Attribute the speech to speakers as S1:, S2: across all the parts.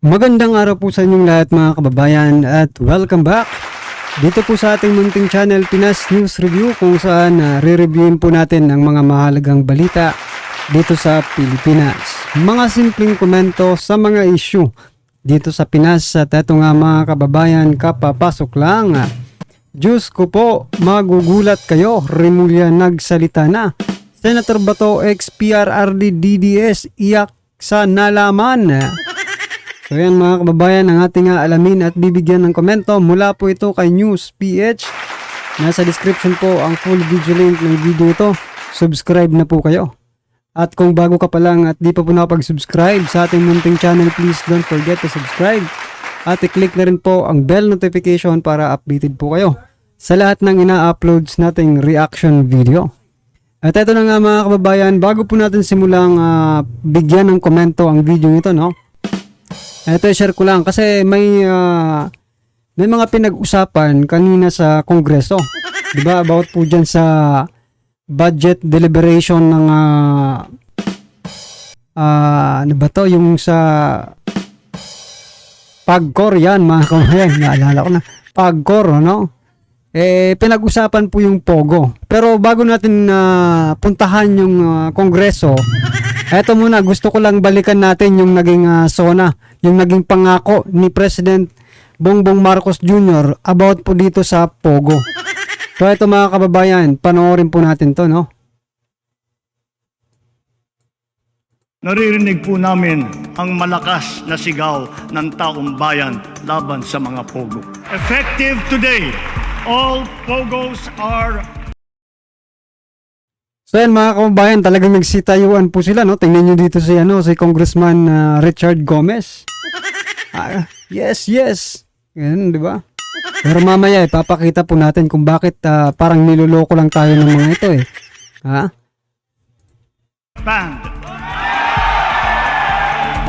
S1: Magandang araw po sa inyong lahat mga kababayan at welcome back dito po sa ating munting channel Pinas News Review, kung saan re-reviewin po natin ang mga mahalagang balita dito sa Pilipinas. Mga simpleng komento sa mga issue dito sa Pinas. At eto nga mga kababayan, kapapasok lang. Diyos ko po, magugulat kayo, Remulla nagsalita na. Senator Bato ex-PRRD DDS iyak sa nalaman. So yan mga kababayan, ang ating alamin at bibigyan ng komento mula po ito kay News PH. Nasa description po ang full video link ng video ito. Subscribe na po kayo. At kung bago ka pa lang at di pa po nakapag-subscribe sa ating munting channel, please don't forget to subscribe. At i-click na rin po ang bell notification para updated po kayo sa lahat ng ina-uploads nating reaction video. At ito na nga mga kababayan, bago po natin simulang bigyan ng komento ang video nito, no? Ito i-share ko lang kasi may mga pinag-usapan kanina sa Kongreso. 'Di ba? About po diyan sa budget deliberation ng ano ba to, yung sa PAGCOR yan mga kababayan. Naalala ko na. PAGCOR, no? Pinag-usapan po yung POGO. Pero bago natin puntahan yung Kongreso, eto muna, gusto ko lang balikan natin yung naging SONA, yung naging pangako ni President Bongbong Marcos Jr. about po dito sa POGO. So eto mga kababayan, panoorin po natin to, no?
S2: Naririnig po namin ang malakas na sigaw ng taong bayan laban sa mga POGO. Effective today, all POGOs are...
S1: So yan mga kababayan, talagang nagsitayuan po sila, no? Tingnan nyo dito si Congressman Richard Gomez. Yes. Ganun, di ba? Pero mamaya ipapakita po natin kung bakit parang niloloko lang tayo ng mga ito eh. Ha?
S2: Banned.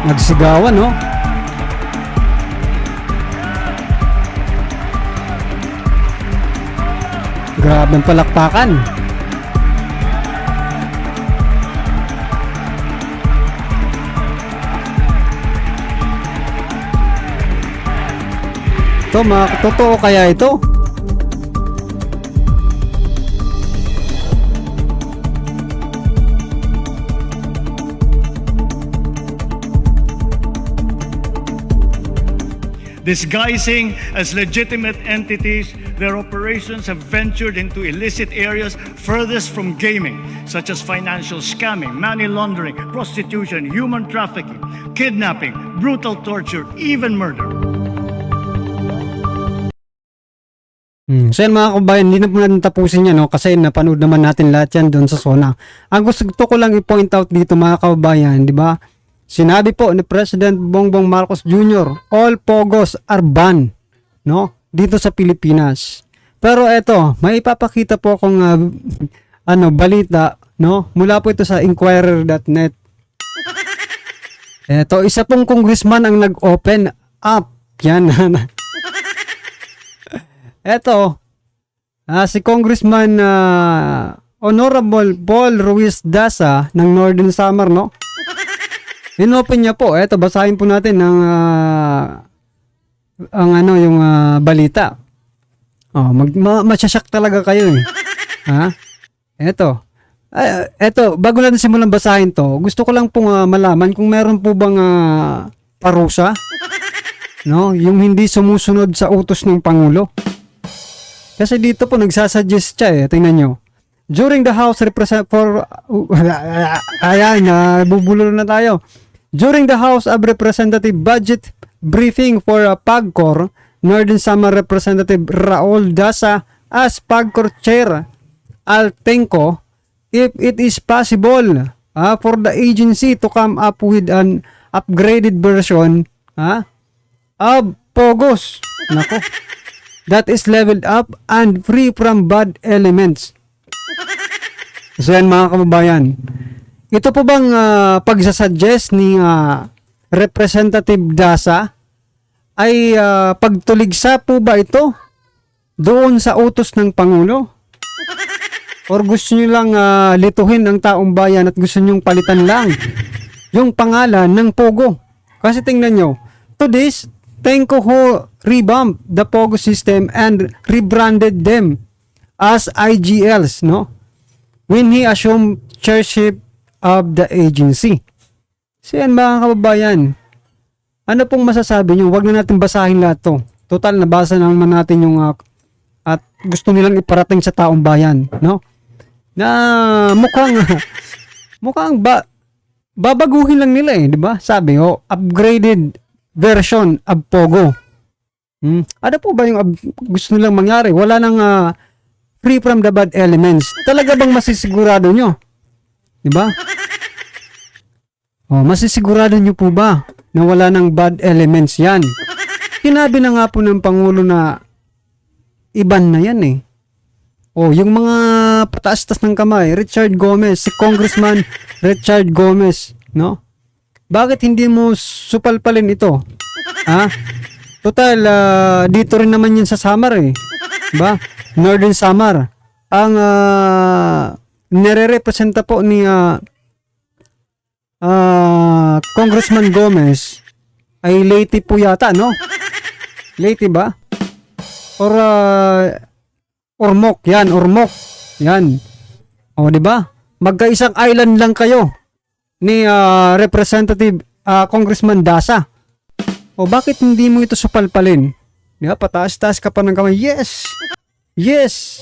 S1: Nagsigawan, no? Grabe ang palakpakan. Ito, totoo kaya ito?
S2: Disguising as legitimate entities, their operations have ventured into illicit areas furthest from gaming, such as financial scamming, money laundering, prostitution, human trafficking, kidnapping, brutal torture, even murder.
S1: So yan mga kabayan, hindi na po natin tapusin yan, no? Kasi napanood naman natin lahat yan doon sa SONA. Ang gusto ko lang i-point out dito mga kababayan, di ba? Sinabi po ni President Bongbong Marcos Jr., all POGOs are banned, no? Dito sa Pilipinas. Pero eto, may ipapakita po akong balita, no? Mula po ito sa Inquirer.net. Eto, isa pong congressman ang nag-open up. Yan. Eto, si Congressman Honorable Paul Ruiz Daza ng Northern Samar, no? Inopen niya po. Eto, basahin po natin yung balita. Oh, masyasyak talaga kayo eh. Ha? Eto. Eto, bago natin simulan basahin to, gusto ko lang pong malaman kung meron po bang parusa, no? Yung hindi sumusunod sa utos ng Pangulo. Kasi dito po nagsasuggest siya eh. Tingnan nyo. During the House bubulol na tayo. During the House of Representative budget briefing for PAGCOR, Northern Samar Representative Raul Daza asked PAGCOR Chair Altenco if it is possible for the agency to come up with an upgraded version of POGOs. Nako. That is leveled up and free from bad elements. So yan mga kababayan. Ito po bang pagsasuggest ni Representative Daza ay pagtuligsa po ba ito doon sa utos ng Pangulo? Or gusto nyo lang lituhin ang taong bayan at gusto nyong palitan lang yung pangalan ng Pogo? Kasi tingnan nyo, to this, Tenko Ho revamped the Pogo system and rebranded them as IGLs, no? When he assumed chairship of the agency. So yan mga kababayan, ano pong masasabi nyo? Huwag na natin basahin lahat to. Total, nabasa naman natin yung at gusto nilang iparating sa taong bayan, no? Na mukhang babaguhin lang nila eh, di ba? Sabi upgraded version of Pogo. Ano po ba yung gusto nilang mangyari? Wala nang free from the bad elements. Talaga bang masisigurado nyo? Di ba? Masisigurado nyo po ba na wala nang bad elements yan? Sinabi na nga po ng Pangulo na iban na yan eh. Yung mga pataas-tas ng kamay, Richard Gomez, si Congressman Richard Gomez, no? Bakit hindi mo supalpalin ito? Total, dito rin naman yun sa Samar eh. Diba? Northern Samar. Ang nire-representa po ni Congressman Gomez ay Leyte po yata, no? Leyte ba? Or Ormoc, yan, Ormoc. Yan. Di ba? Magkaisang island lang kayo ni Representative Congressman Dasa. Bakit hindi mo ito supalpalin? Di ba? Pataas-taas ka pa ng kamay. Yes! Yes!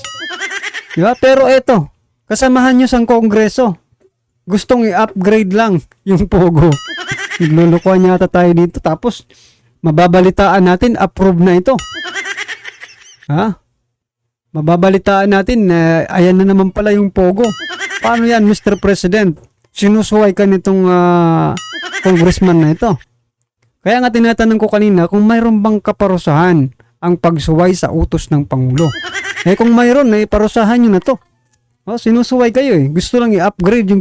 S1: Di ba? Pero eto, kasamahan nyo sa Kongreso. Gustong i-upgrade lang yung Pogo. Naglulukuhan yata tayo dito. Tapos, mababalitaan natin, approve na ito. Mababalitaan natin na ayan na naman pala yung Pogo. Paano yan, Mr. President? Sinusuway ka nitong congressman na ito. Kaya nga tinatanong ko kanina kung mayroon bang kaparusahan ang pagsuway sa utos ng Pangulo. Kung mayroon, parusahan nyo na to. Sinusuway kayo eh. Gusto lang i-upgrade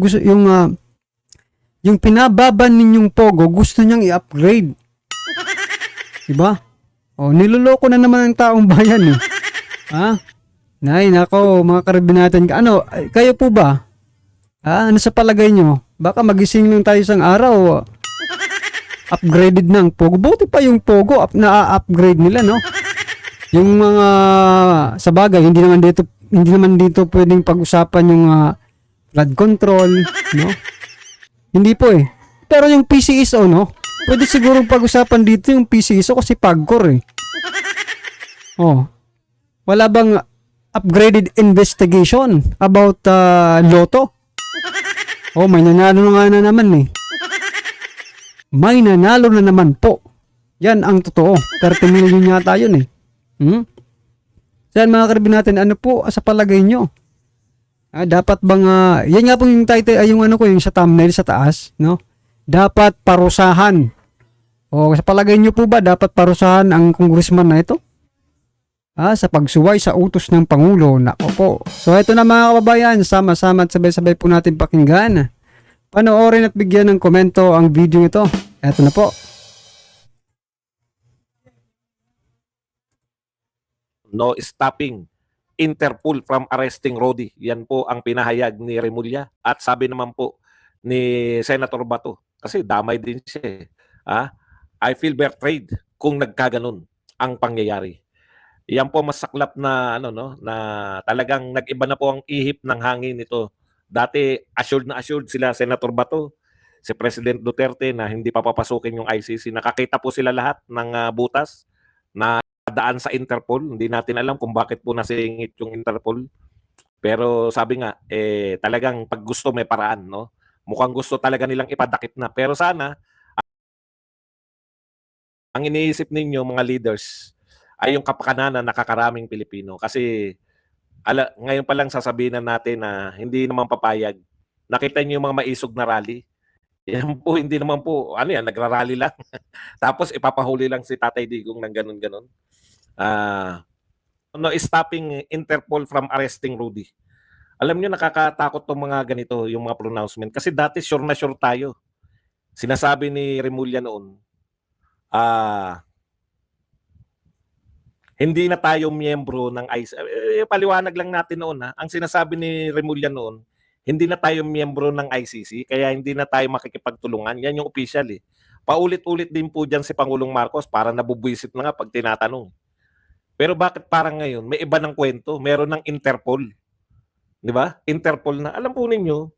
S1: yung pinababan ninyong Pogo, gusto niyang i-upgrade. Diba? Niloloko na naman ang taong bayan eh. Nako, mga karabinatan. Kayo po ba? Ano sa palagay nyo? Baka magising lang tayo isang araw, upgraded ng Pogo. Buti pa yung Pogo, na-upgrade nila, no? Yung mga, sa bagay, hindi naman dito pwedeng pag-usapan yung flood control, no? Hindi po eh. Pero yung PCSO, no? Pwede siguro pag-usapan dito yung PCSO kasi pagkor eh. Wala bang upgraded investigation about Lotto? May nanalo na naman eh. May nanalo na naman po. Yan ang totoo. 30 million yata yun eh. Yan mga karibin natin, ano po sa palagay nyo? Dapat bang, yan nga po yung title, yung yung sa thumbnail sa taas, no? Dapat parusahan. Sa palagay nyo po ba, dapat parusahan ang congressman na ito? Sa pagsuway sa utos ng Pangulo. Nako po. So ito na mga kababayan, sama-sama at sabay-sabay po natin pakinggan. Panoorin at bigyan ng komento ang video ito. Ito na po.
S3: No stopping Interpol from arresting Rody. Yan po ang pinahayag ni Remulla. At sabi naman po ni Senator Bato, kasi damay din siya eh. I feel betrayed kung nagkaganon ang pangyayari. Yan po masaklap na na talagang nag-iba na po ang ihip ng hangin nito. Dati assured sila Senator Bato, si President Duterte na hindi pa papasukin yung ICC. Nakakita po sila lahat ng butas na daan sa Interpol. Hindi natin alam kung bakit po nasingit yung Interpol. Pero sabi nga talagang pag gusto may paraan, no? Mukhang gusto talaga nilang ipadakip na. Pero sana ang iniisip ninyo mga leaders ay yung kapakanan na nakakaraming Pilipino. Kasi ngayon pa lang sasabihin na natin na hindi naman papayag. Nakita niyo yung mga maisog na rally. Yan po, hindi naman po, nagrarally lang. Tapos ipapahuli lang si Tatay Digong ng ganun-ganun. Stopping Interpol from arresting Rudy. Alam niyo nakakatakot tong mga ganito, yung mga pronouncement. Kasi dati sure na sure tayo. Sinasabi ni Remulla noon, hindi na tayo miyembro ng ICC. Paliwanag lang natin noon Ang sinasabi ni Remulla noon, hindi na tayo miyembro ng ICC, kaya hindi na tayo makikipagtulungan. Yan yung official eh. Paulit-ulit din po dyan si Pangulong Marcos para nabubwisit na nga pag tinatanong. Pero bakit parang ngayon may iba ng kwento? Meron ng Interpol. Di ba? Interpol na. Alam po ninyo,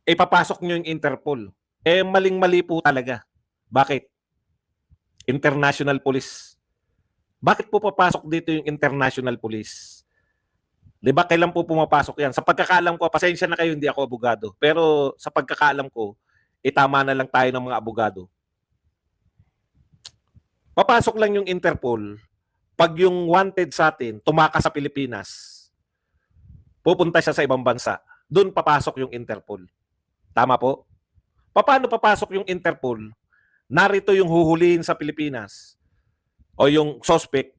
S3: ipapasok nyo yung Interpol. Maling-mali po talaga. Bakit? International Police. Bakit po papasok dito yung International Police? Di ba? Kailan po pumapasok yan? Sa pagkakaalam ko, pasensya na kayo, hindi ako abogado. Pero sa pagkakaalam ko, itama na lang tayo ng mga abogado. Papasok lang yung Interpol pag yung wanted sa atin tumakas sa Pilipinas, pupunta siya sa ibang bansa. Doon papasok yung Interpol. Tama po? Paano papasok yung Interpol? Narito yung huhulihin sa Pilipinas o yung suspect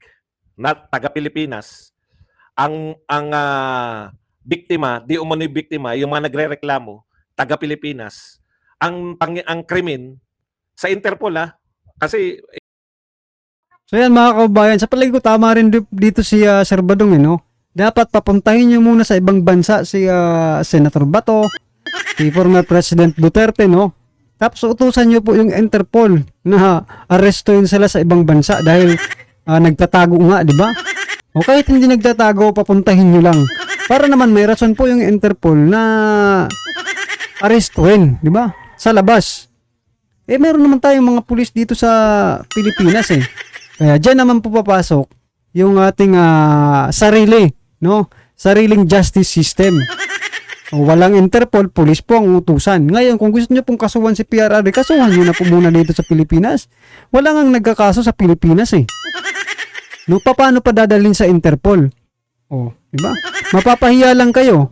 S3: na taga-Pilipinas. Ang biktima, di umano'y biktima, yung mga nagrereklamo, taga-Pilipinas. Ang krimen sa Interpol kasi
S1: So yan mga kababayan, sa palagi ko tama rin dito si Sir Badong, no? Dapat papuntahin nyo muna sa ibang bansa si Senator Bato, si former President Duterte, no? Tapos utusan nyo po yung Interpol na arrestuin sila sa ibang bansa dahil nagtatago nga, di ba? O kahit hindi nagtatago, papuntahin nyo lang. Para naman may rason po yung Interpol na arrestuin, di ba? Sa labas. Meron naman tayong mga pulis dito sa Pilipinas Kaya dyan naman po papasok yung ating sarili, no? Sariling justice system. Walang Interpol, pulis po ang utusan. Ngayon, kung gusto nyo pong kasuhan si PRRD, kasuhan nyo na po muna dito sa Pilipinas. Wala ngang nagkakaso sa Pilipinas No, paano pa dadalhin sa Interpol? Di ba? Mapapahiya lang kayo.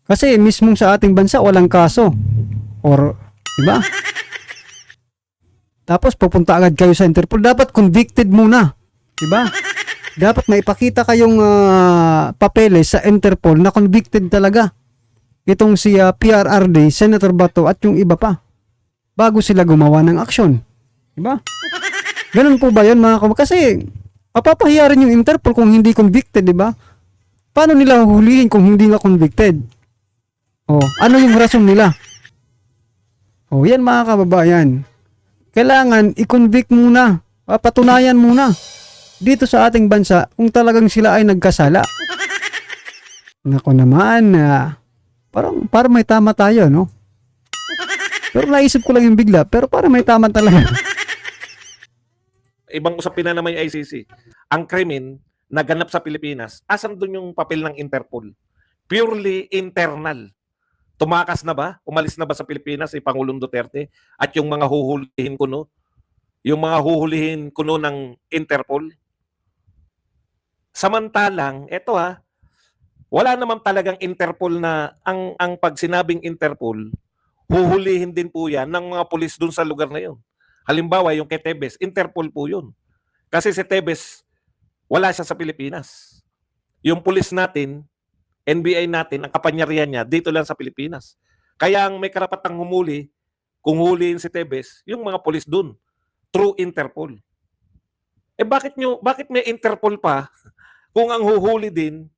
S1: Kasi mismong sa ating bansa walang kaso. Di ba? Tapos pupunta agad kayo sa Interpol. Dapat convicted muna. Diba? Dapat maipakita kayong papeles sa Interpol na convicted talaga. Itong si PRRD, Senator Bato at yung iba pa. Bago sila gumawa ng aksyon. Diba? Ganun po ba yun mga kabab? Kasi mapapahiya rin yung Interpol kung hindi convicted, diba? Paano nila huhulihin kung hindi nga convicted? Ano yung rason nila? Yan mga kababayan. Kailangan i-convict muna, patunayan muna dito sa ating bansa kung talagang sila ay nagkasala. Nako naman, parang may tama tayo, no? Pero naisip ko lang yung bigla, pero parang may tama talaga.
S3: Ibang usapin na naman yung ICC. Ang krimen naganap sa Pilipinas, asan doon yung papel ng Interpol? Purely internal. Tumakas na ba? Umalis na ba sa Pilipinas si Pangulong Duterte? At yung mga huhulihin kuno? Yung mga huhulihin kuno ng Interpol? Samantalang, wala naman talagang Interpol na ang pag sinabing Interpol, huhulihin din po yan ng mga pulis dun sa lugar na yun. Halimbawa, yung kay Tebes, Interpol po yun. Kasi si Tebes, wala siya sa Pilipinas. Yung pulis natin, NBI natin, ang kapangyarihan niya dito lang sa Pilipinas. Kaya ang may karapatang humuli, kung huliin si Tebes, yung mga pulis dun, through Interpol. Bakit may Interpol pa kung ang huhuli din,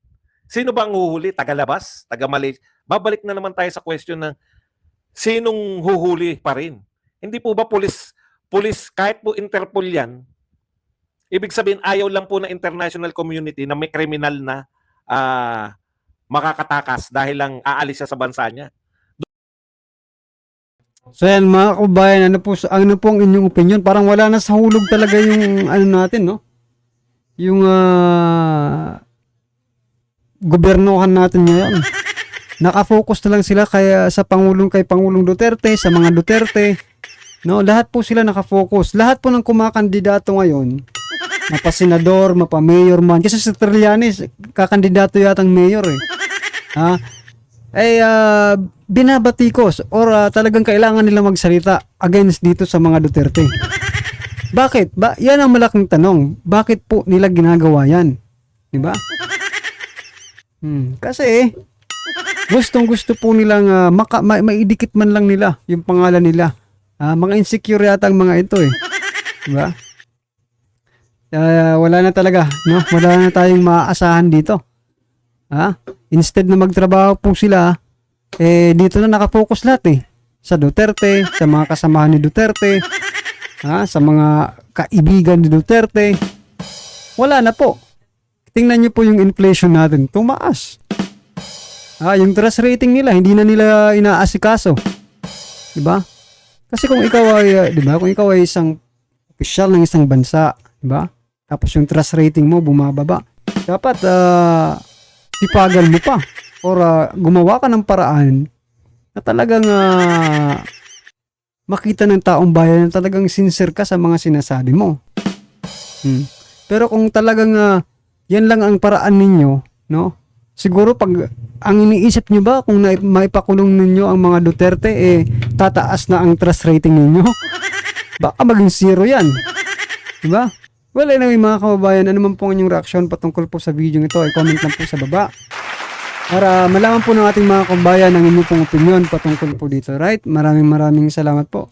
S3: sino ba ang huhuli? Tagalabas? Taga-Malaysia? Babalik na naman tayo sa question ng sinong huhuli pa rin. Hindi po ba pulis, kahit po Interpol yan, ibig sabihin ayaw lang po ng international community na may kriminal na makakatakas dahil lang aalis siya sa bansa niya.
S1: So yan mga kabayan, ano po ang inyong opinion? Parang wala na sa hulog talaga yung natin, no? Yung gobernohan natin ngayon. Nakafocus na lang sila kay Pangulong Duterte, sa mga Duterte. No, lahat po sila nakafocus. Lahat po ng kumakandidato ngayon, mapasenador, mapamayor man. Kasi sa Trillanes, kakandidato yatang mayor binabatikos or talagang kailangan nila magsalita against dito sa mga Duterte. Bakit? Yan ang malaking tanong. Bakit po nila ginagawa yan? Diba? Kasi gustong-gusto po nilang maidikit man lang nila yung pangalan nila. Mga insecure yata ang mga ito Diba? Wala na talaga, no? Wala na tayong maaasahan dito. Instead na magtrabaho po sila, dito na nakafocus lahat sa Duterte, sa mga kasamahan ni Duterte, sa mga kaibigan ni Duterte. Wala na po. Tingnan niyo po yung inflation natin, tumaas. Yung trust rating nila, hindi na nila inaasikaso. 'Di ba? Kasi kung ikaw ay, 'di ba, kung ikaw ay isang opisyal ng isang bansa, 'di ba? Tapos yung trust rating mo bumababa. Dapat ipagal mo pa or gumawa ka ng paraan na talagang makita ng taong bayan na talagang sincere ka sa mga sinasabi mo. Pero kung talagang yan lang ang paraan ninyo, no? Siguro pag ang iniisip nyo ba kung maipakulong ninyo ang mga Duterte, tataas na ang trust rating ninyo? Baka maging zero yan. Diba? Well, anyway mga kababayan, ano man po ang inyong reaksyon patungkol po sa video ito, ay comment lang po sa baba. Para malaman po ng ating mga kababayan ang inyong pong opinion patungkol po dito. Right? Maraming salamat po.